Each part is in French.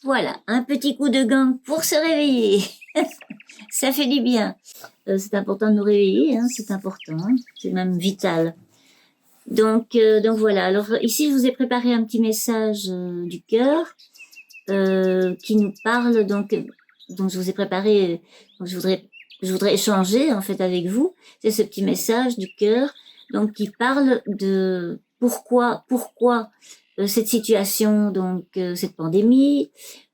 Voilà, un petit coup de gong pour se réveiller. Ça fait du bien. C'est important de nous réveiller, hein, c'est important, hein, c'est même vital. Donc voilà. Alors ici, je vous ai préparé un petit message du cœur qui nous parle. Donc je vous ai préparé. Donc je voudrais échanger en fait avec vous. C'est ce petit message du cœur, donc qui parle de pourquoi cette situation, donc cette pandémie,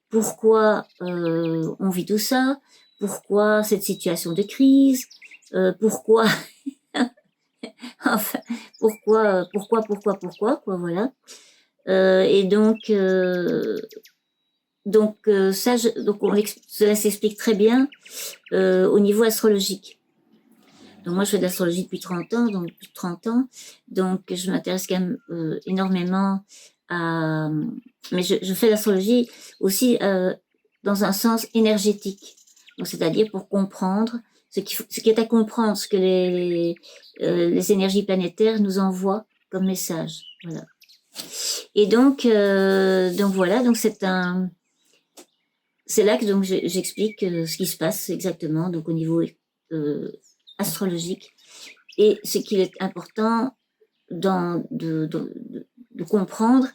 pourquoi on vit tout ça, pourquoi cette situation de crise, pourquoi enfin pourquoi quoi, voilà. Et donc cela s'explique très bien au niveau astrologique. Donc moi je fais de l'astrologie depuis 30 ans, donc plus de 30 ans, donc je m'intéresse quand même énormément à... Mais je fais l'astrologie aussi dans un sens énergétique, donc c'est-à-dire pour comprendre ce qui est à comprendre, ce que les énergies planétaires nous envoient comme message, voilà. Et donc voilà, donc c'est là que donc j'explique ce qui se passe exactement, donc au niveau astrologique, et ce qu'il est important de comprendre,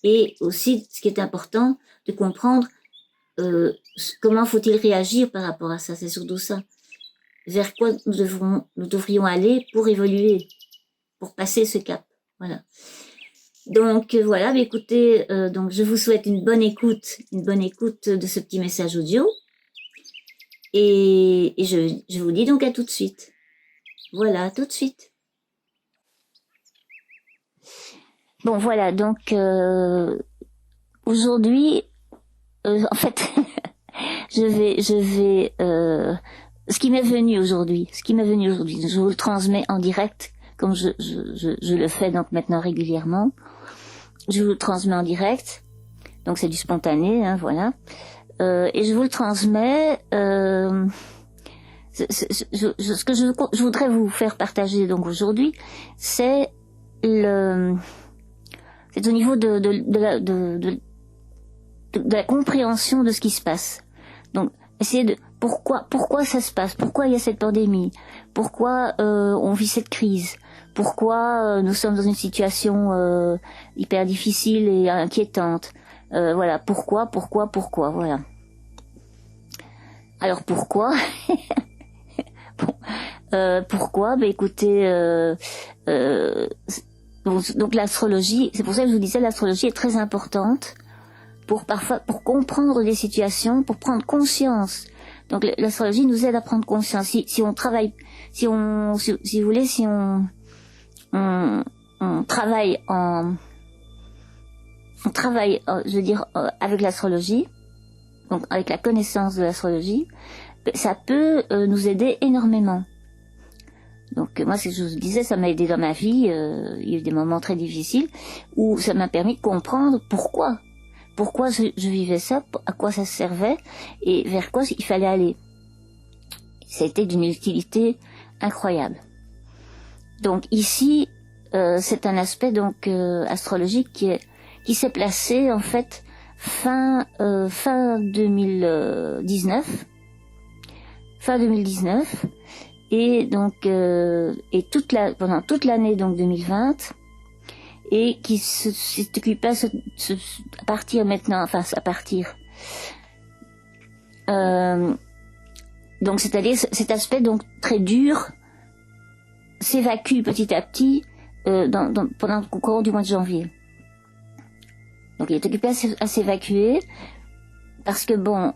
et aussi ce qui est important de comprendre comment faut-il réagir par rapport à ça. C'est surtout ça, vers quoi nous devrions aller pour évoluer, pour passer ce cap, voilà. Donc voilà, mais écoutez, donc je vous souhaite une bonne écoute de ce petit message audio, et je vous dis donc à tout de suite. Voilà, à tout de suite. Bon voilà, donc aujourd'hui, en fait, je vais ce qui m'est venu aujourd'hui, je vous le transmets en direct, comme je le fais donc maintenant régulièrement. Je vous le transmets en direct, donc c'est du spontané, hein, voilà. Et je vous le transmets. Ce que je voudrais vous faire partager donc aujourd'hui, c'est au niveau de la compréhension de ce qui se passe. Donc essayer de pourquoi ça se passe, pourquoi il y a cette pandémie, pourquoi on vit cette crise, pourquoi nous sommes dans une situation hyper difficile et inquiétante. Voilà, pourquoi, voilà. Alors pourquoi bon, pourquoi? Ben écoutez, donc l'astrologie, c'est pour ça que je vous disais, l'astrologie est très importante pour comprendre des situations, pour prendre conscience. Donc l'astrologie nous aide à prendre conscience. Si on travaille, si vous voulez, si on travaille je veux dire, avec l'astrologie, donc avec la connaissance de l'astrologie, ça peut nous aider énormément. Donc moi, ce que je vous disais, ça m'a aidé dans ma vie. Il y a eu des moments très difficiles où ça m'a permis de comprendre pourquoi je vivais ça, à quoi ça servait et vers quoi il fallait aller. Ça a été d'une utilité incroyable. Donc ici, c'est un aspect donc astrologique qui s'est placé en fait fin 2019, et donc pendant toute l'année donc 2020, et qui s'est occupé à partir maintenant, enfin à partir. Donc c'est-à-dire cet aspect donc très dur s'évacue petit à petit pendant le courant du mois de janvier. Donc il est occupé à s'évacuer parce que bon,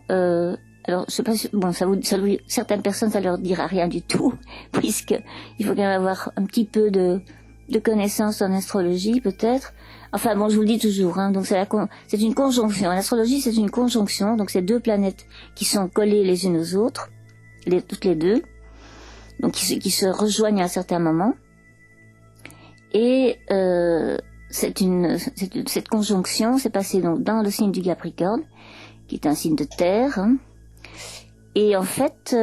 alors je sais pas si, bon certaines personnes ça leur dira rien du tout, puisque il faut quand même avoir un petit peu de connaissances en astrologie peut-être. Enfin bon, je vous le dis toujours, hein, donc c'est une conjonction. En astrologie, c'est une conjonction, donc c'est deux planètes qui sont collées les unes aux autres, toutes les deux, donc qui se rejoignent à un certain moment. Et cette conjonction s'est passée donc dans le signe du Capricorne, qui est un signe de terre, hein. Et en fait,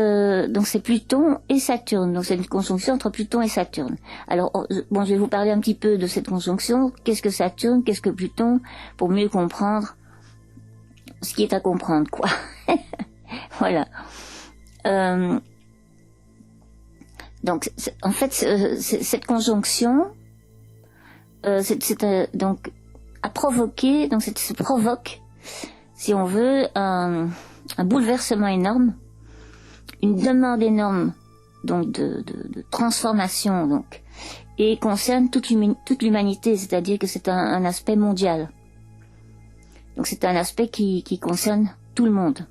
donc c'est Pluton et Saturne, donc c'est une conjonction entre Pluton et Saturne. Alors bon, je vais vous parler un petit peu de cette conjonction. Qu'est-ce que Saturne, qu'est-ce que Pluton, pour mieux comprendre ce qui est à comprendre, quoi. Voilà. Donc, en fait, cette conjonction, donc à provoquer, donc ça provoque, si on veut, un bouleversement énorme, une demande énorme, donc de transformation, donc, et concerne toute l'humanité, c'est-à-dire que c'est un aspect mondial. Donc c'est un aspect qui concerne tout le monde.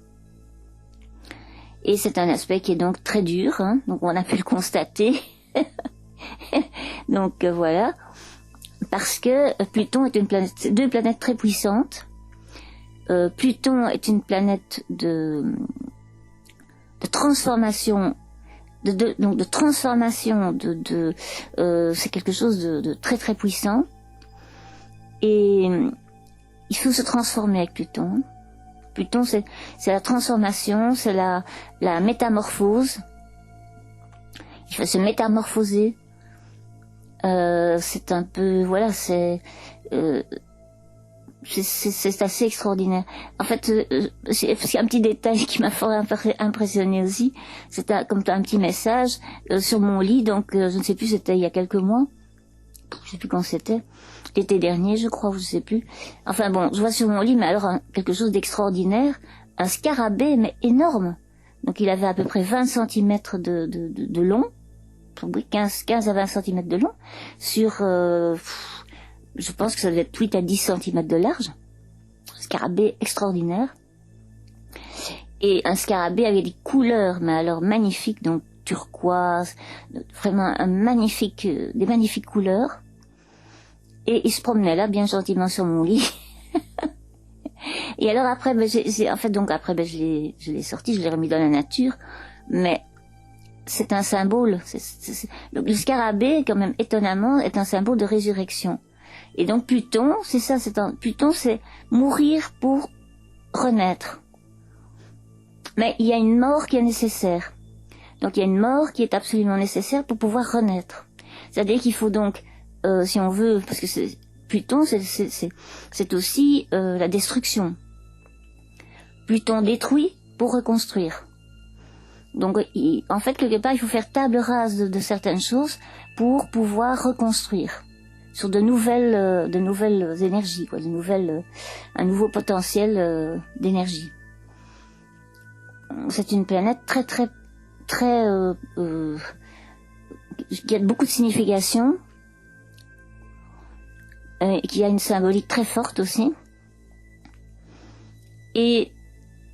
Et c'est un aspect qui est donc très dur, hein, donc on a pu le constater. Donc voilà, parce que Pluton est une planète, c'est deux planètes très puissantes. Pluton est une planète de transformation, donc de transformation, c'est quelque chose de très très puissant. Et il faut se transformer avec Pluton. Pluton, c'est la transformation, c'est la métamorphose. Il faut se métamorphoser. C'est un peu, voilà, c'est assez extraordinaire. En fait, c'est un petit détail qui m'a fort impressionné aussi. C'était comme un petit message sur mon lit. Donc, je ne sais plus, c'était il y a quelques mois. Je sais plus quand c'était. L'été dernier, je crois, ou je sais plus. Enfin bon, je vois sur mon lit, mais alors quelque chose d'extraordinaire, un scarabée, mais énorme. Donc il avait à peu près 20 cm de long, oui, 15 à 20 cm de long, sur, je pense que ça devait être 8 à 10 cm de large. Un scarabée extraordinaire. Et un scarabée avec des couleurs, mais alors magnifiques, donc turquoise, vraiment des magnifiques couleurs. Et il se promenait là, bien gentiment sur mon lit. Et alors après, je l'ai sorti, je l'ai remis dans la nature. Mais c'est un symbole. Donc le scarabée, quand même, étonnamment, est un symbole de résurrection. Et donc Pluton, c'est ça, Pluton, c'est mourir pour renaître. Mais il y a une mort qui est nécessaire. Donc il y a une mort qui est absolument nécessaire pour pouvoir renaître. C'est-à-dire qu'il faut donc, si on veut, parce que Pluton, c'est aussi la destruction. Pluton détruit pour reconstruire. Donc, en fait, quelque part, il faut faire table rase de certaines choses pour pouvoir reconstruire sur de nouvelles énergies, quoi, un nouveau potentiel d'énergie. C'est une planète très qui a beaucoup de signification. Qui a une symbolique très forte aussi. Et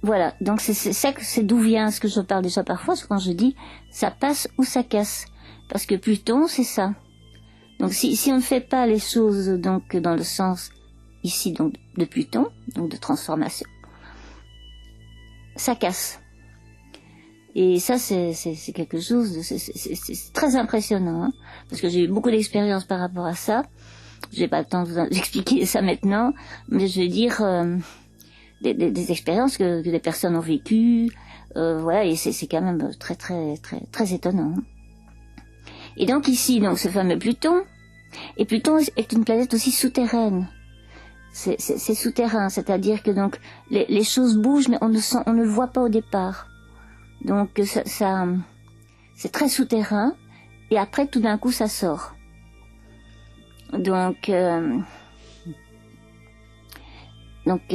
voilà, donc c'est d'où vient ce que je parle déjà parfois, quand je dis ça passe ou ça casse. Parce que Pluton, c'est ça. Donc si on ne fait pas les choses donc dans le sens ici donc de Pluton, donc de transformation, ça casse. Et ça c'est quelque chose, c'est très impressionnant, hein, parce que j'ai eu beaucoup d'expérience par rapport à ça. J'ai pas le temps de vous expliquer ça maintenant, mais je vais dire des expériences que des personnes ont vécues, voilà, et c'est quand même très étonnant. Et donc ici, donc ce fameux Pluton, et Pluton est une planète aussi souterraine. C'est souterrain, c'est-à-dire que donc les choses bougent, mais on ne le voit pas au départ. Donc ça c'est très souterrain, et après tout d'un coup ça sort. Donc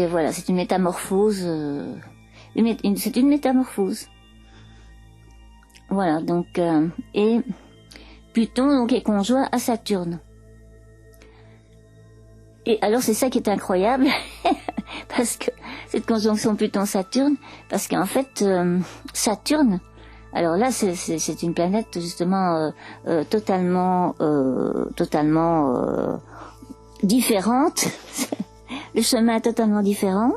voilà, c'est une métamorphose. C'est une métamorphose. Voilà, donc et Pluton donc est conjoint à Saturne. Et alors c'est ça qui est incroyable, parce que cette conjonction Pluton-Saturne, parce qu'en fait Saturne, alors là c'est une planète justement totalement différente. Le chemin est totalement différent.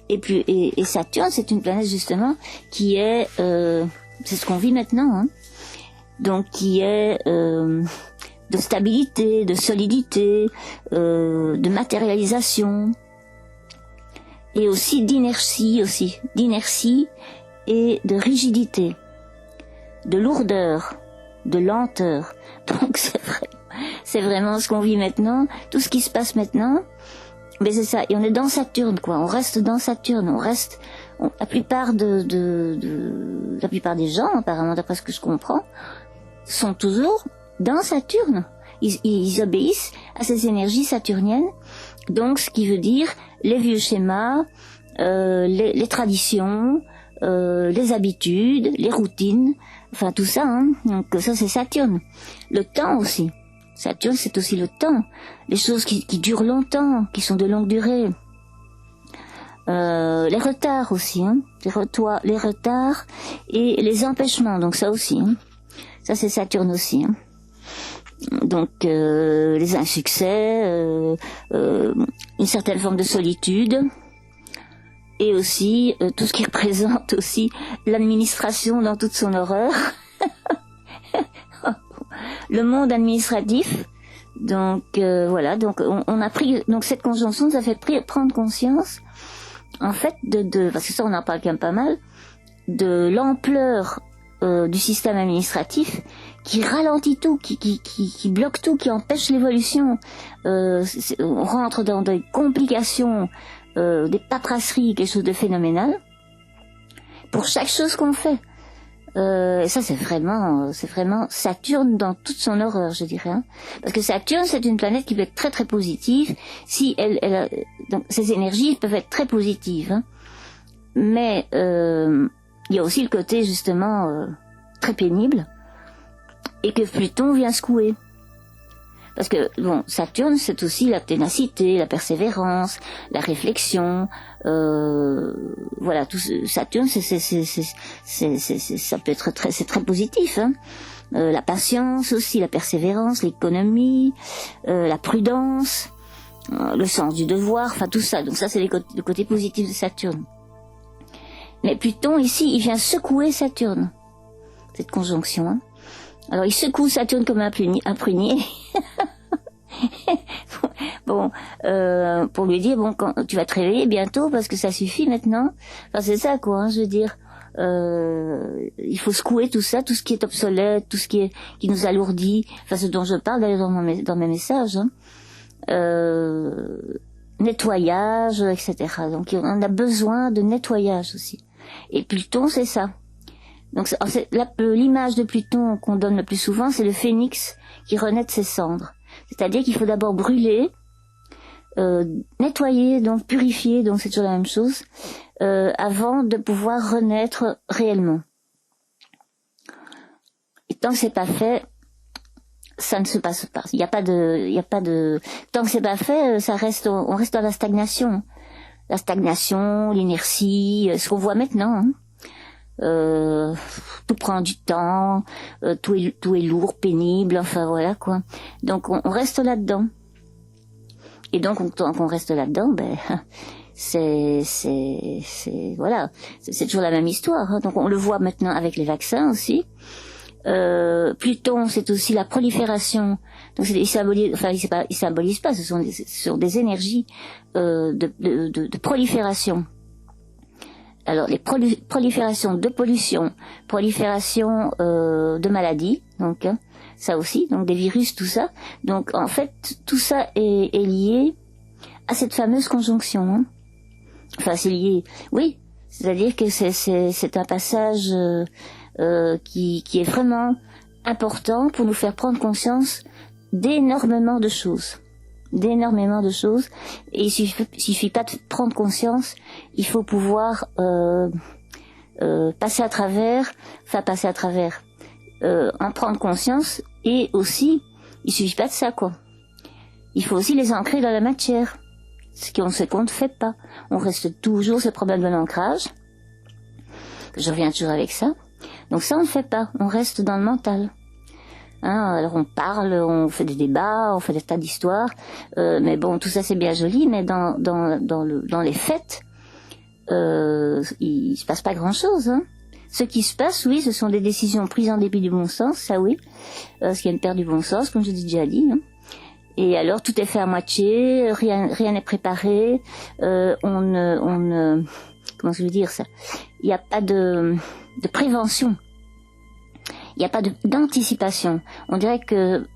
Et Saturne, c'est une planète justement qui est, c'est ce qu'on vit maintenant, hein, donc qui est de stabilité, de solidité, de matérialisation, et aussi d'inertie et de rigidité, de lourdeur, de lenteur. Donc c'est vraiment ce qu'on vit maintenant, tout ce qui se passe maintenant. Mais c'est ça, et on est dans Saturne, quoi. On reste dans Saturne, la plupart la plupart des gens, apparemment, d'après ce que je comprends, sont toujours dans Saturne. Ils obéissent à ces énergies saturniennes. Donc, ce qui veut dire les vieux schémas, les traditions, les habitudes, les routines, enfin tout ça, hein. Donc ça c'est Saturne. Le temps aussi. Saturne c'est aussi le temps. Les choses qui durent longtemps, qui sont de longue durée. Les retards aussi, hein. Les retards et les empêchements, donc ça aussi. Hein. Ça c'est Saturne aussi. Hein. Donc les insuccès, une certaine forme de solitude. Et aussi tout ce qui représente aussi l'administration dans toute son horreur, le monde administratif. Donc voilà, donc on a pris, donc cette conjonction nous a fait prendre conscience, en fait, parce que ça on en parle quand même pas mal, de l'ampleur du système administratif qui ralentit tout, qui bloque tout, qui empêche l'évolution. On rentre dans des complications. Des paperasseries, quelque chose de phénoménal pour chaque chose qu'on fait. Et ça c'est vraiment Saturne dans toute son horreur, je dirais. Hein. Parce que Saturne c'est une planète qui peut être très très positive si donc ses énergies peuvent être très positives. Hein. Mais il y a aussi le côté justement très pénible et que Pluton vient secouer. Parce que bon, Saturne, c'est aussi la ténacité, la persévérance, la réflexion. Voilà, tout Saturne, ça peut être c'est très positif. Hein. La patience aussi, la persévérance, l'économie, la prudence, le sens du devoir, enfin tout ça. Donc ça, c'est le côté positif de Saturne. Mais Pluton ici, il vient secouer Saturne. Cette conjonction. Hein. Alors il secoue Saturne comme un prunier. Bon, pour lui dire bon, quand tu vas te réveiller bientôt parce que ça suffit maintenant. Enfin c'est ça quoi. Hein, je veux dire, il faut secouer tout ça, tout ce qui est obsolète, tout ce qui nous alourdit. Enfin ce dont je parle d'ailleurs dans mes messages. Hein. Nettoyage, etc. Donc on a besoin de nettoyage aussi. Et Pluton c'est ça. Donc l'image de Pluton qu'on donne le plus souvent, c'est le phénix qui renaît de ses cendres. C'est-à-dire qu'il faut d'abord brûler, nettoyer, donc purifier, donc c'est toujours la même chose, avant de pouvoir renaître réellement. Et tant que c'est pas fait, ça ne se passe pas. Il y a pas de. Tant que c'est pas fait, on reste dans la stagnation. La stagnation, l'inertie, ce qu'on voit maintenant. Hein. Tout prend du temps, tout est lourd, pénible, enfin voilà quoi. Donc on reste là-dedans. Et donc tant qu'on reste là-dedans, ben c'est voilà, c'est toujours la même histoire. Hein. Donc on le voit maintenant avec les vaccins aussi. Pluton, c'est aussi la prolifération. Donc il symbolise pas, ce sont des énergies de prolifération. Alors les proliférations de pollution, prolifération de maladies, donc hein, ça aussi, donc des virus, tout ça. Donc en fait tout ça est lié à cette fameuse conjonction. Hein. Enfin c'est lié, oui, c'est-à-dire que c'est un passage qui est vraiment important pour nous faire prendre conscience d'énormément de choses. Et il suffit pas de prendre conscience, il faut pouvoir passer à travers, en prendre conscience, et aussi il suffit pas de ça quoi. Il faut aussi les ancrer dans la matière, ce qu'on ne fait pas. On reste toujours ce problème de l'ancrage. Je reviens toujours avec ça. Donc ça on ne fait pas, on reste dans le mental. Hein, alors on parle, on fait des débats, on fait des tas d'histoires, mais bon, tout ça c'est bien joli, mais dans les faits, il se passe pas grand-chose. Hein. Ce qui se passe, oui, ce sont des décisions prises en dépit du bon sens, ça oui, ce qui est une perte du bon sens, comme je l'ai déjà dit. Hein. Et alors tout est fait à moitié, rien n'est préparé, comment je veux dire ça, il n'y a pas de prévention. Il n'y a pas d'anticipation. On dirait que,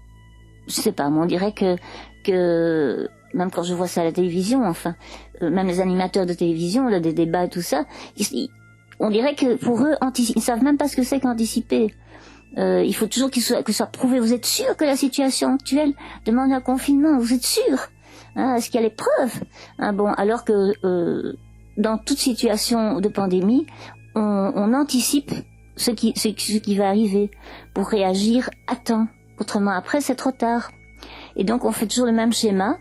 je sais pas, on dirait que même quand je vois ça à la télévision, enfin, même les animateurs de télévision, là, des débats et tout ça, on dirait que pour eux, ils savent même pas ce que c'est qu'anticiper. Il faut toujours que ce soit prouvé. Vous êtes sûr que la situation actuelle demande un confinement? Vous êtes sûr? Est-ce qu'il y a les preuves? Bon, alors que dans toute situation de pandémie, on anticipe ce qui va arriver pour réagir à temps. Autrement, après, c'est trop tard. Et donc, on fait toujours le même schéma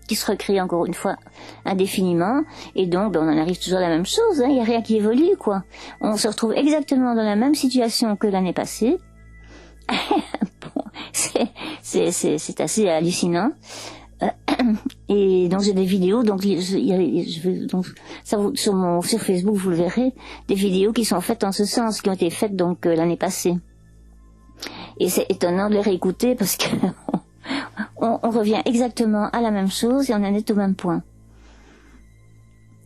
qui se recrée encore une fois indéfiniment. Et donc, on en arrive toujours à la même chose. Il n'y a rien qui évolue, quoi. On se retrouve exactement dans la même situation que l'année passée. Bon, c'est assez hallucinant. Et donc j'ai des vidéos, donc sur Facebook vous le verrez, des vidéos qui sont faites en ce sens, qui ont été faites donc l'année passée. Et c'est étonnant de les réécouter parce que on revient exactement à la même chose et on en est au même point.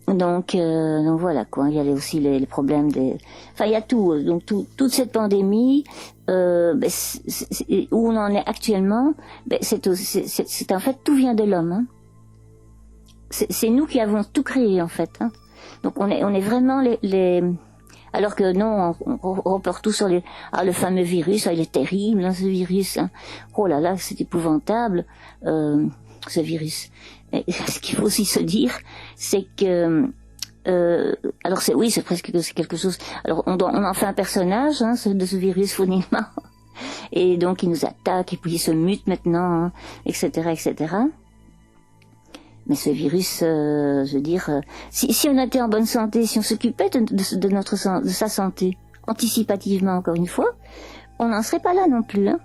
Donc voilà quoi. Il y a aussi les problèmes enfin il y a tout. Donc toute cette pandémie où on en est actuellement, c'est en fait tout vient de l'homme. Hein. C'est nous qui avons tout créé en fait. Hein. Donc on est vraiment les alors que non, on reporte tout sur le fameux virus. Il est terrible ce virus. Hein. Oh là là, c'est épouvantable ce virus. Et ce qu'il faut aussi se dire, c'est que alors c'est presque quelque chose. Alors on en fait un personnage de ce virus phonément, et donc il nous attaque et puis il se mute maintenant, etc., etc. Mais ce virus, je veux dire, si on était en bonne santé, si on s'occupait de sa santé anticipativement, encore une fois, on n'en serait pas là non plus. Hein.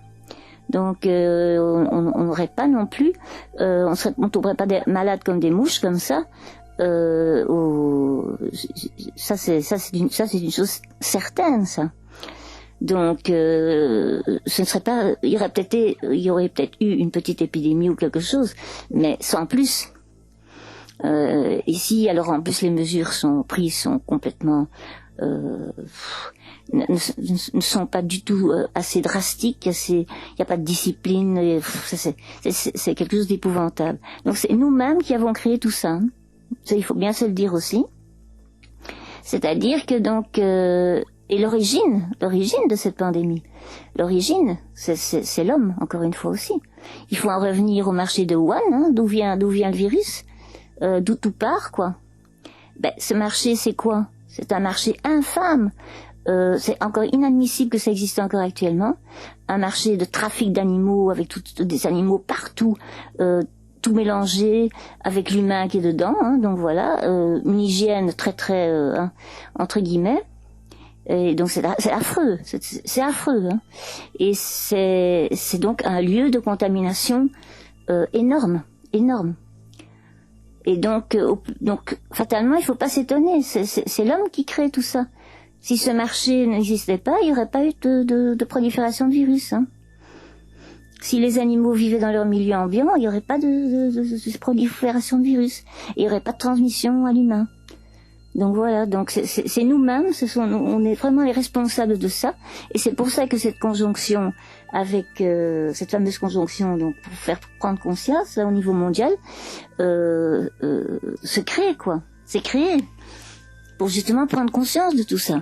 Donc on n'aurait pas non plus, on tomberait pas malades comme des mouches comme ça. Ça c'est une chose certaine, ça. Donc ce ne serait pas, il y aurait peut-être eu une petite épidémie ou quelque chose, mais sans plus. Ici, alors en plus les mesures sont complètement ne sont pas du tout assez drastiques, il n'y a pas de discipline, c'est quelque chose d'épouvantable. Donc c'est nous-mêmes qui avons créé tout ça. Ça, il faut bien se le dire aussi. C'est-à-dire que donc et l'origine de cette pandémie, c'est l'homme, encore une fois aussi. Il faut en revenir au marché de Wuhan, d'où vient le virus, d'où tout part, quoi. Ce marché, c'est quoi? C'est un marché infâme. C'est encore inadmissible que ça existe encore actuellement. Un marché de trafic d'animaux avec des animaux partout, tout mélangé avec l'humain qui est dedans. Donc voilà, une hygiène très très entre guillemets. Et donc c'est affreux, c'est affreux. Et c'est donc un lieu de contamination énorme. Et donc fatalement, il faut pas s'étonner. C'est l'homme qui crée tout ça. Si ce marché n'existait pas, il n'y aurait pas eu de prolifération de virus. Si les animaux vivaient dans leur milieu ambiant, il n'y aurait pas de prolifération de virus. Il n'y aurait pas de transmission à l'humain. Donc voilà, donc c'est nous-mêmes, on est vraiment les responsables de ça. Et c'est pour ça que cette conjonction avec cette fameuse conjonction, donc pour faire prendre conscience là, au niveau mondial, se crée quoi. C'est créé pour justement prendre conscience de tout ça.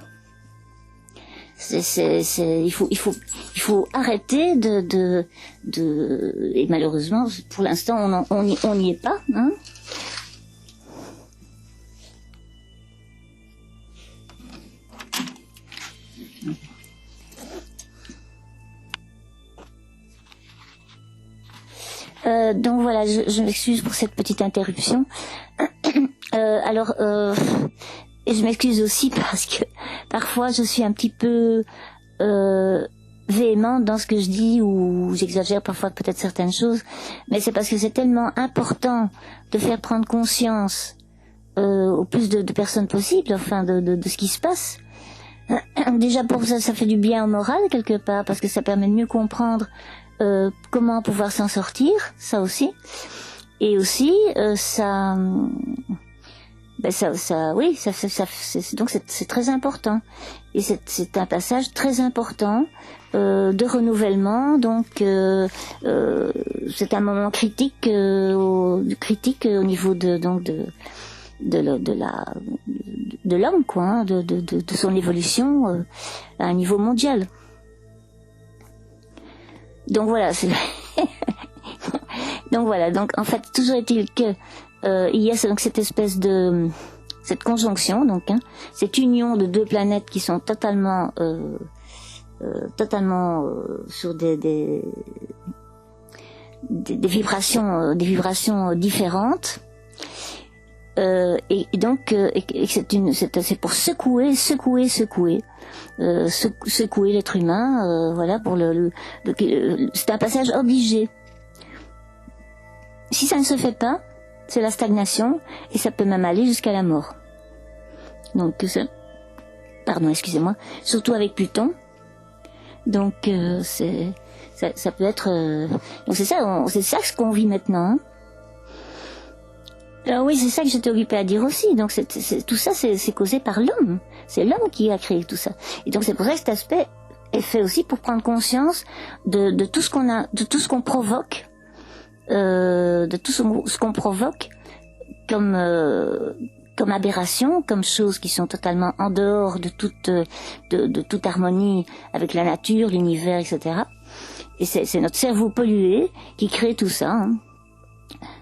Il faut arrêter et malheureusement pour l'instant on n'y est pas. Donc voilà, je m'excuse pour cette petite interruption. Et je m'excuse aussi parce que parfois je suis un petit peu véhémente dans ce que je dis ou j'exagère parfois peut-être certaines choses, mais c'est parce que c'est tellement important de faire prendre conscience au plus de personnes possible, enfin de ce qui se passe. Déjà pour ça fait du bien au moral quelque part parce que ça permet de mieux comprendre comment pouvoir s'en sortir, ça aussi. Et aussi, ça ben oui, donc c'est très important. Et c'est un passage très important de renouvellement. Donc c'est un moment critique, au niveau de l'homme, quoi, hein, de son évolution à un niveau mondial. Donc voilà, donc en fait, toujours est-il que il y a donc cette espèce de cette conjonction, donc cette union de deux planètes qui sont totalement sur des vibrations différentes, et donc c'est pour secouer l'être humain, voilà, pour c'est un passage obligé. Si ça ne se fait pas, c'est la stagnation, et ça peut même aller jusqu'à la mort. Donc, excusez-moi, surtout avec Pluton. Donc, ça peut être. Donc c'est ça ce qu'on vit maintenant. Hein. Alors oui, c'est ça que j'étais occupée à dire aussi. Donc tout ça, c'est causé par l'homme. C'est l'homme qui a créé tout ça. Et donc c'est pour ça que cet aspect est fait aussi pour prendre conscience de tout ce qu'on a, de tout ce qu'on provoque. De tout ce qu'on provoque comme aberration, comme choses qui sont totalement en dehors de toute harmonie avec la nature, l'univers, etc. Et c'est notre cerveau pollué qui crée tout ça. Hein.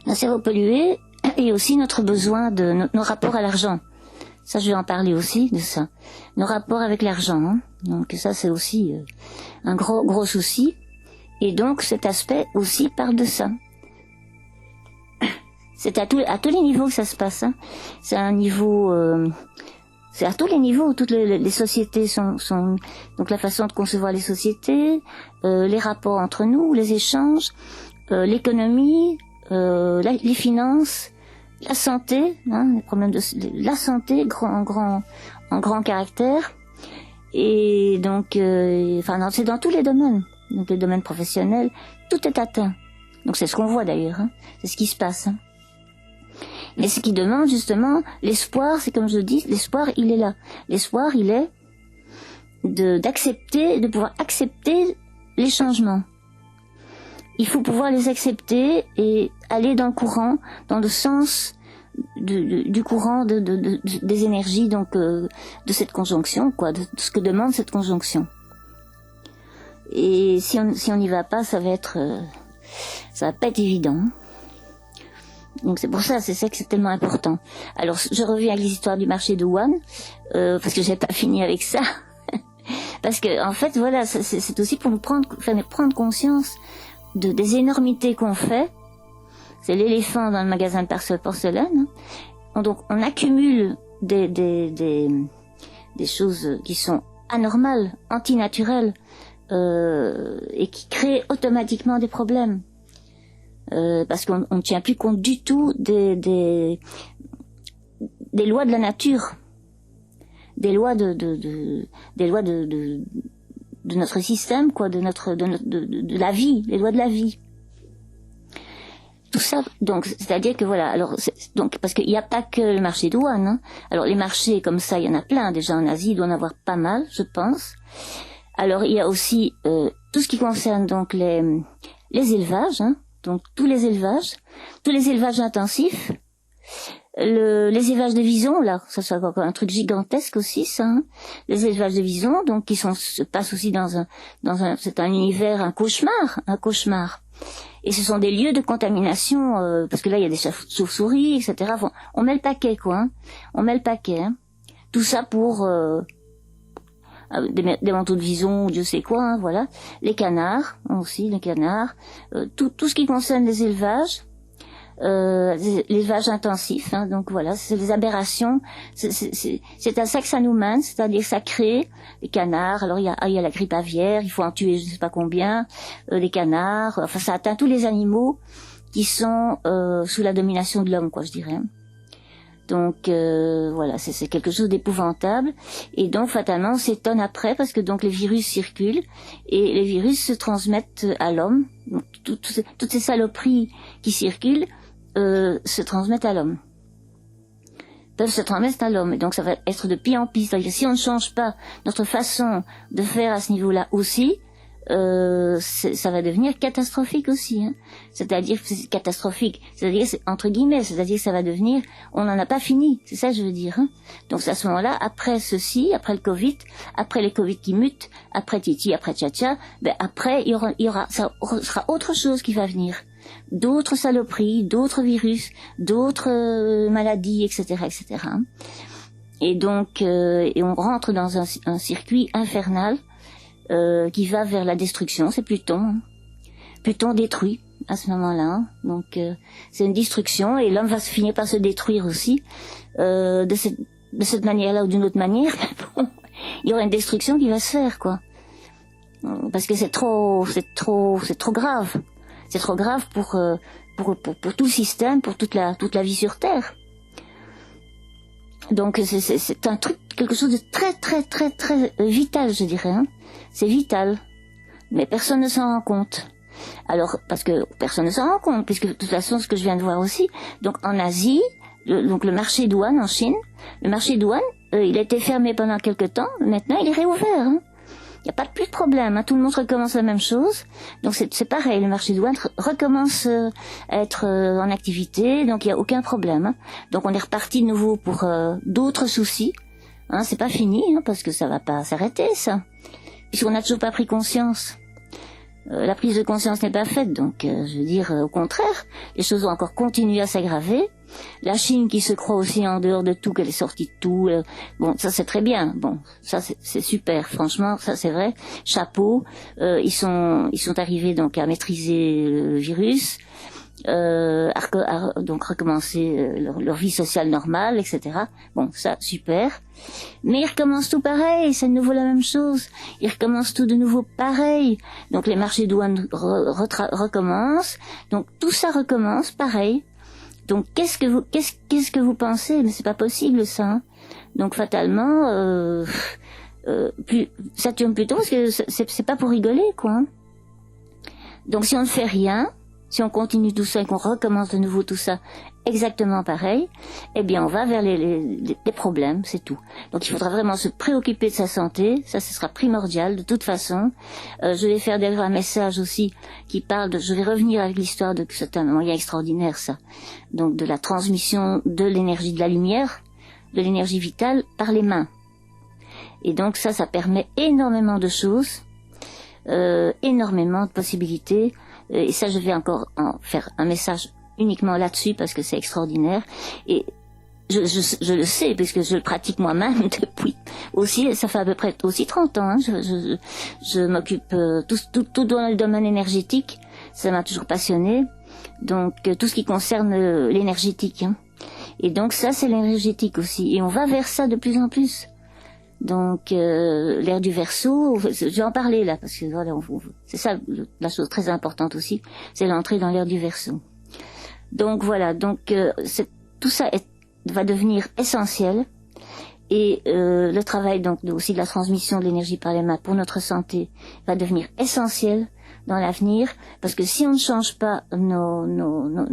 Notre cerveau pollué et aussi notre besoin de nos rapports à l'argent. Ça, je vais en parler aussi de ça. Nos rapports avec l'argent. Hein. Donc ça, c'est aussi un gros souci. Et donc cet aspect aussi parle de ça. C'est à tous les niveaux que ça se passe. Hein. C'est à un niveau, c'est à tous les niveaux où toutes les sociétés sont donc la façon de concevoir les sociétés, les rapports entre nous, les échanges, l'économie, les finances, la santé, hein, les problèmes de la santé en grand caractère. Et donc, c'est dans tous les domaines, donc les domaines professionnels, tout est atteint. Donc c'est ce qu'on voit d'ailleurs, hein. C'est ce qui se passe. Hein. Mais ce qui demande justement l'espoir, c'est comme je dis, l'espoir il est là. L'espoir il est de pouvoir accepter les changements. Il faut pouvoir les accepter et aller dans le courant, dans le sens du courant des énergies, donc de cette conjonction, quoi, de ce que demande cette conjonction. Et si on n'y va pas, ça va pas être évident. Donc c'est pour ça, c'est que c'est tellement important. Alors je reviens à les histoires du marché de Wuhan, parce que j'ai pas fini avec ça. Parce que en fait, voilà, c'est aussi pour nous prendre conscience des énormités qu'on fait. C'est l'éléphant dans le magasin de porcelaine. Hein. Donc on accumule des choses qui sont anormales, antinaturelles, et qui créent automatiquement des problèmes. Parce qu'on ne tient plus compte du tout des lois de la nature, des lois de notre système, quoi, de la vie, les lois de la vie. Tout ça, donc, c'est-à-dire que voilà, alors, donc, parce qu'il n'y a pas que le marché de Wuhan, hein. Alors, les marchés comme ça, il y en a plein, déjà en Asie, il doit en avoir pas mal, je pense. Alors, il y a aussi, tout ce qui concerne, donc, les élevages, hein. Donc tous les élevages intensifs, les élevages de visons, là, ça c'est encore un truc gigantesque aussi, ça. Hein. Les élevages de visons, donc qui se passent aussi c'est un univers, un cauchemar. Et ce sont des lieux de contamination, parce que là il y a des chauves-souris, etc. Bon, on met le paquet, quoi. Hein. On met le paquet. Hein. Tout ça pour des manteaux de vison, Dieu sait quoi, hein, voilà. Les canards, aussi, tout ce qui concerne les élevages intensifs, hein, donc voilà, c'est des aberrations, c'est à ça que ça nous mène, c'est-à-dire que ça crée les canards, alors il y a la grippe aviaire, il faut en tuer je sais pas combien, les canards, enfin ça atteint tous les animaux qui sont sous la domination de l'homme, quoi, je dirais. Donc voilà, c'est quelque chose d'épouvantable, et donc fatalement on s'étonne après parce que donc les virus circulent et les virus se transmettent à l'homme. Donc, toutes ces saloperies qui circulent se transmettent à l'homme peuvent se transmettre à l'homme. Et donc ça va être de pire en pire. C'est-à-dire que si on ne change pas notre façon de faire à ce niveau-là aussi, ça va devenir catastrophique aussi. Hein. C'est-à-dire que c'est catastrophique. C'est-à-dire c'est entre guillemets. C'est-à-dire que ça va devenir, on n'en a pas fini. C'est ça que je veux dire. Hein. Donc à ce moment-là, après ceci, après le Covid, après les Covid qui mutent, après Titi, après Tcha-Tcha, ben après il y aura, ça sera autre chose qui va venir. D'autres saloperies, d'autres virus, d'autres maladies, etc., etc. Et donc, et on rentre dans un circuit infernal qui va vers la destruction. C'est Pluton. Pluton détruit à ce moment-là. Donc, c'est une destruction et l'homme va se finir par se détruire aussi de cette manière-là ou d'une autre manière. Bon, il y aura une destruction qui va se faire, quoi. Parce que c'est trop grave. C'est trop grave pour tout le système, pour toute la vie sur Terre. Donc c'est un truc, quelque chose de très très très très vital, je dirais. Hein. C'est vital, mais personne ne s'en rend compte. Alors parce que personne ne s'en rend compte, puisque de toute façon, ce que je viens de voir aussi. Donc en Asie, donc le marché douane en Chine, le marché douane, il a été fermé pendant quelque temps. Maintenant, il est réouvert. Hein. Il n'y a pas plus de problème, hein. Tout le monde recommence la même chose. Donc c'est pareil, le marché douane recommence à être en activité, donc il n'y a aucun problème. Hein. Donc on est reparti de nouveau pour d'autres soucis. Hein, c'est pas fini, hein, parce que ça va pas s'arrêter, ça. Puisqu'on n'a toujours pas pris conscience. La prise de conscience n'est pas faite, donc je veux dire, au contraire, les choses vont encore continuer à s'aggraver. La Chine qui se croit aussi en dehors de tout, qu'elle est sortie de tout, bon, ça c'est très bien, bon, ça c'est super, franchement, ça c'est vrai, chapeau, ils sont arrivés donc à maîtriser le virus, donc recommencer leur vie sociale normale, etc. Bon, ça, super. Mais ils recommencent tout pareil, c'est de nouveau la même chose. Ils recommencent tout de nouveau pareil. Donc les marchés douanes recommencent. Donc tout ça recommence pareil. Donc qu'est-ce que vous pensez? Mais c'est pas possible ça. Hein. Donc fatalement, Saturne Pluton, parce que c'est pas pour rigoler, quoi. Hein. Donc si on ne fait rien, si on continue tout ça et qu'on recommence de nouveau tout ça exactement pareil, eh bien on va vers les problèmes, c'est tout. Donc il faudra vraiment se préoccuper de sa santé, ça ce sera primordial de toute façon. Je vais faire d'ailleurs un message aussi qui parle je vais revenir avec l'histoire de, c'est un moyen extraordinaire ça, donc de la transmission de l'énergie de la lumière, de l'énergie vitale par les mains. Et donc ça permet énormément de choses, énormément de possibilités. Et ça, je vais encore en faire un message uniquement là-dessus parce que c'est extraordinaire. Et je le sais puisque je le pratique moi-même depuis aussi, ça fait à peu près aussi 30 ans. Hein, je m'occupe tout dans le domaine énergétique. Ça m'a toujours passionné. Donc tout ce qui concerne l'énergétique. Hein. Et donc ça, c'est l'énergétique aussi. Et on va vers ça de plus en plus. Donc l'ère du Verseau, je vais en parler là parce que voilà, c'est ça la chose très importante aussi, c'est l'entrée dans l'ère du Verseau. Donc voilà, donc tout ça va devenir essentiel et le travail donc aussi de la transmission de l'énergie par les mains pour notre santé va devenir essentiel dans l'avenir parce que si on ne change pas je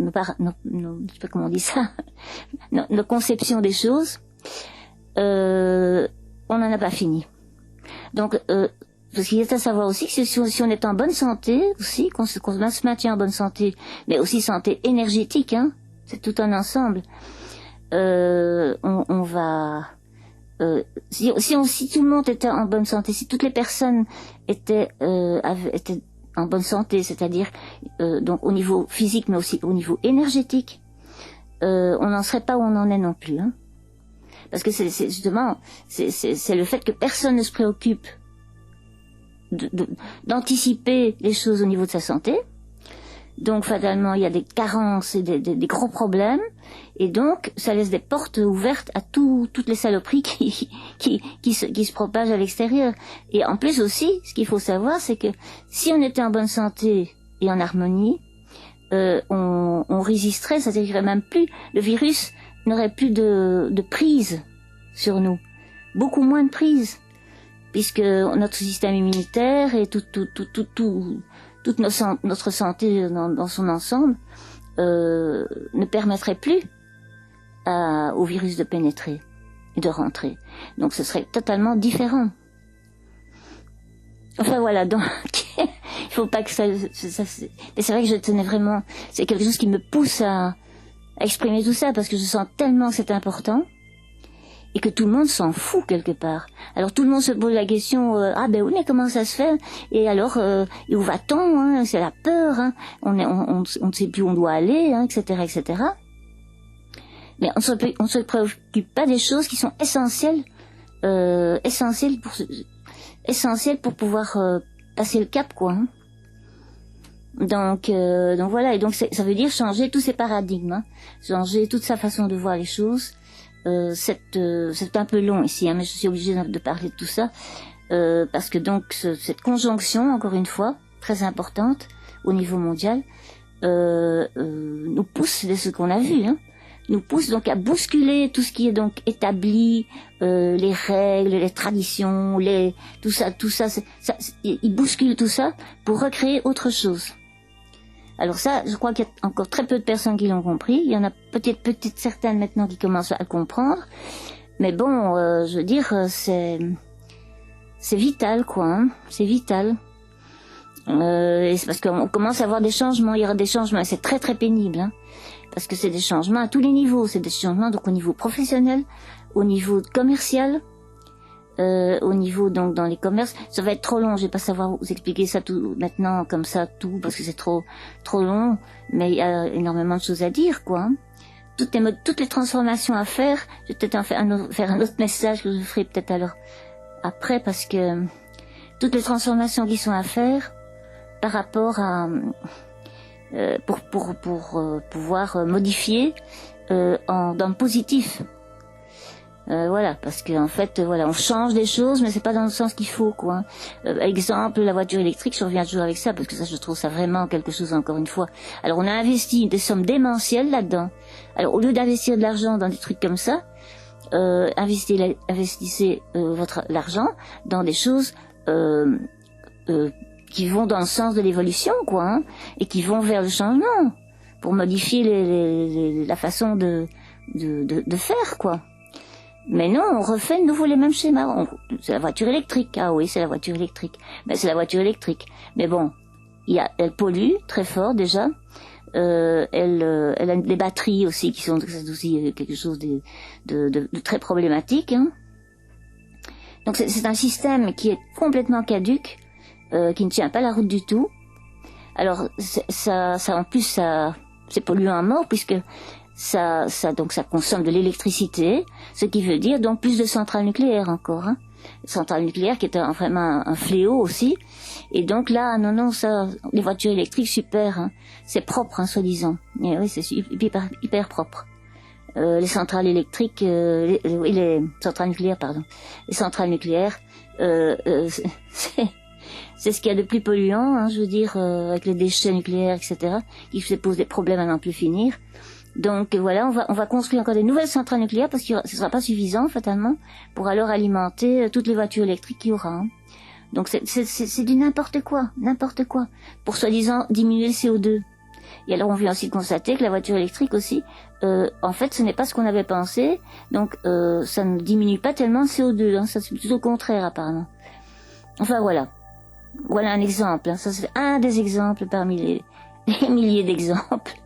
sais pas comment on dit ça, nos conceptions des choses. On n'en a pas fini. Donc, parce qu'il est à savoir aussi que si on est en bonne santé, aussi, qu'on se maintient en bonne santé, mais aussi santé énergétique, hein, c'est tout un ensemble, on va... si tout le monde était en bonne santé, si toutes les personnes étaient en bonne santé, c'est-à-dire donc au niveau physique, mais aussi au niveau énergétique, on n'en serait pas où on en est non plus, hein. Parce que c'est justement, c'est le fait que personne ne se préoccupe d'anticiper les choses au niveau de sa santé. Donc, fatalement, il y a des carences et des gros problèmes. Et donc, ça laisse des portes ouvertes à toutes les saloperies qui se propagent à l'extérieur. Et en plus aussi, ce qu'il faut savoir, c'est que si on était en bonne santé et en harmonie, on résisterait, ça ne même plus, le virus n'aurait plus de prise sur nous, beaucoup moins de prise, puisque notre système immunitaire et toute notre santé dans son ensemble ne permettrait plus au virus de pénétrer et de rentrer. Donc ce serait totalement différent. Enfin voilà, donc il faut pas que ça mais c'est vrai que je tenais vraiment, c'est quelque chose qui me pousse à exprimer tout ça, parce que je sens tellement que c'est important et que tout le monde s'en fout quelque part. Alors tout le monde se pose la question, ah ben oui, mais comment ça se fait? Et alors, et où va-t-on, hein? C'est la peur, hein? On ne sait plus où on doit aller, hein, etc., etc. Mais on se préoccupe pas des choses qui sont essentielles pour pouvoir passer le cap, quoi, hein. Donc voilà, et donc ça veut dire changer tous ces paradigmes, hein, changer toute sa façon de voir les choses. C'est un peu long ici, hein, mais je suis obligée de parler de tout ça, parce que donc cette conjonction, encore une fois, très importante au niveau mondial, nous pousse, c'est ce qu'on a vu, hein, nous pousse donc à bousculer tout ce qui est donc établi, les règles, les traditions, tout ça, il bouscule tout ça pour recréer autre chose. Alors ça, je crois qu'il y a encore très peu de personnes qui l'ont compris. Il y en a peut-être certaines maintenant qui commencent à comprendre. Mais bon, je veux dire, c'est vital, quoi, hein. C'est vital. Et c'est parce qu'on commence à avoir des changements. Il y aura des changements et c'est très très pénible, hein. Parce que c'est des changements à tous les niveaux. C'est des changements donc au niveau professionnel, au niveau commercial, au niveau donc dans les commerces. Ça va être trop long, je vais pas savoir vous expliquer ça tout maintenant comme ça tout, parce que c'est trop long, mais il y a énormément de choses à dire, quoi, hein. Toutes les transformations à faire. Je vais peut-être faire un autre message que je ferai peut-être alors après, parce que toutes les transformations qui sont à faire par rapport à pour pouvoir modifier dans le positif. Voilà, parce que en fait, voilà, on change des choses, mais c'est pas dans le sens qu'il faut, quoi. Exemple, la voiture électrique, je reviens toujours avec ça, parce que ça, je trouve ça vraiment quelque chose, encore une fois. Alors, on a investi des sommes démentielles là-dedans. Alors, au lieu d'investir de l'argent dans des trucs comme ça, investissez l'argent dans des choses qui vont dans le sens de l'évolution, quoi, hein, et qui vont vers le changement, pour modifier la façon de faire, quoi. Mais non, on refait de nouveau les mêmes schémas. C'est la voiture électrique. Ah oui, c'est la voiture électrique. Ben, c'est la voiture électrique. Mais bon, elle pollue très fort déjà. Elle a des batteries aussi qui sont aussi quelque chose de très problématique, hein. Donc c'est un système qui est complètement caduque, qui ne tient pas la route du tout. Alors ça en plus c'est polluant à mort, puisque ça consomme de l'électricité, ce qui veut dire donc plus de centrales nucléaires encore, hein. Centrales nucléaires qui est vraiment un fléau aussi. Et donc là, non, ça, les voitures électriques, super, hein. C'est propre, hein, soi-disant. Et oui, c'est hyper propre. Les centrales électriques, les centrales nucléaires, pardon. Les centrales nucléaires, c'est ce qu'il y a de plus polluant, hein, je veux dire, avec les déchets nucléaires, etc., qui se posent des problèmes à n'en plus finir. Donc voilà, on va construire encore des nouvelles centrales nucléaires, parce que ce sera pas suffisant, fatalement, pour alors alimenter toutes les voitures électriques qu'il y aura, hein. Donc c'est du n'importe quoi, pour soi-disant diminuer le CO2. Et alors on vient aussi constater que la voiture électrique aussi, en fait, ce n'est pas ce qu'on avait pensé, donc ça ne diminue pas tellement le CO2, hein, ça c'est plutôt le contraire apparemment. Enfin voilà un exemple, hein, ça c'est un des exemples parmi les milliers d'exemples.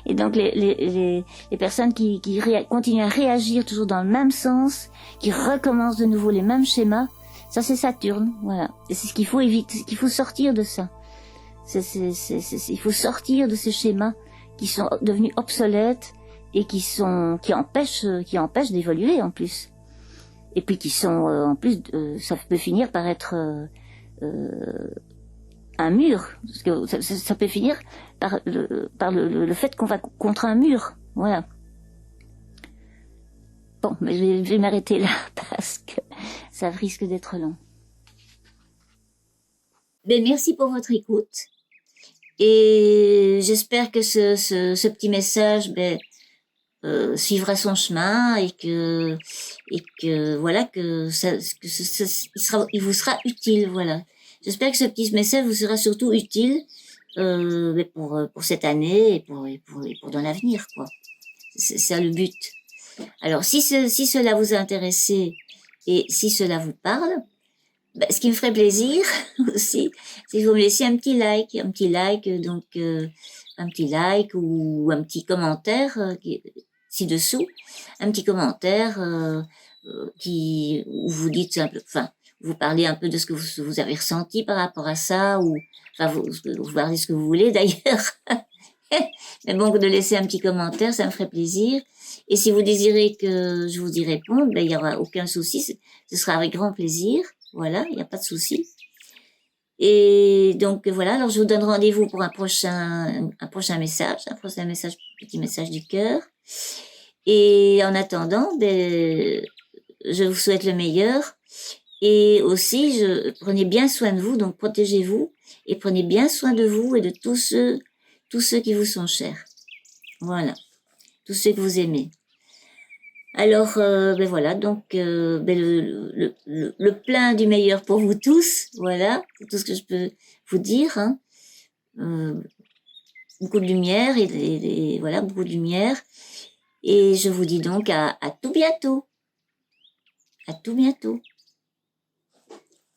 Et donc les personnes qui continuent à réagir toujours dans le même sens, qui recommencent de nouveau les mêmes schémas, ça c'est Saturne, voilà. Et c'est ce qu'il faut éviter, il faut sortir de ça. Il faut sortir de ces schémas qui sont devenus obsolètes et qui empêchent d'évoluer en plus. Et puis qui sont en plus, ça peut finir par être un mur, parce que ça peut finir par le fait qu'on va contre un mur, voilà. Bon, mais je vais m'arrêter là parce que ça risque d'être long. Ben, merci pour votre écoute et j'espère que ce petit message suivra son chemin et que voilà il vous sera utile, voilà. J'espère que ce petit message vous sera surtout utile pour cette année et pour dans l'avenir, quoi. C'est ça le but. Alors, si cela vous a intéressé et si cela vous parle, ben, ce qui me ferait plaisir aussi, c'est que vous me laissiez un petit like, donc un petit like ou un petit commentaire ci-dessous, un petit commentaire où vous dites enfin, vous parlez un peu de ce que vous avez ressenti par rapport à ça, ou enfin vous parlez ce que vous voulez d'ailleurs. Mais bon, de laisser un petit commentaire, ça me ferait plaisir. Et si vous désirez que je vous y réponde, ben, il n'y aura aucun souci. Ce sera avec grand plaisir. Voilà, il n'y a pas de souci. Et donc, voilà. Alors, je vous donne rendez-vous pour un prochain message, petit message du cœur. Et en attendant, ben, je vous souhaite le meilleur. Et aussi, prenez bien soin de vous, donc protégez-vous et prenez bien soin de vous et de tous ceux qui vous sont chers. Voilà, tous ceux que vous aimez. Alors, ben voilà, donc ben le plein du meilleur pour vous tous, voilà, c'est tout ce que je peux vous dire. Hein. Beaucoup de lumière et voilà, beaucoup de lumière. Et je vous dis donc à tout bientôt. À tout bientôt.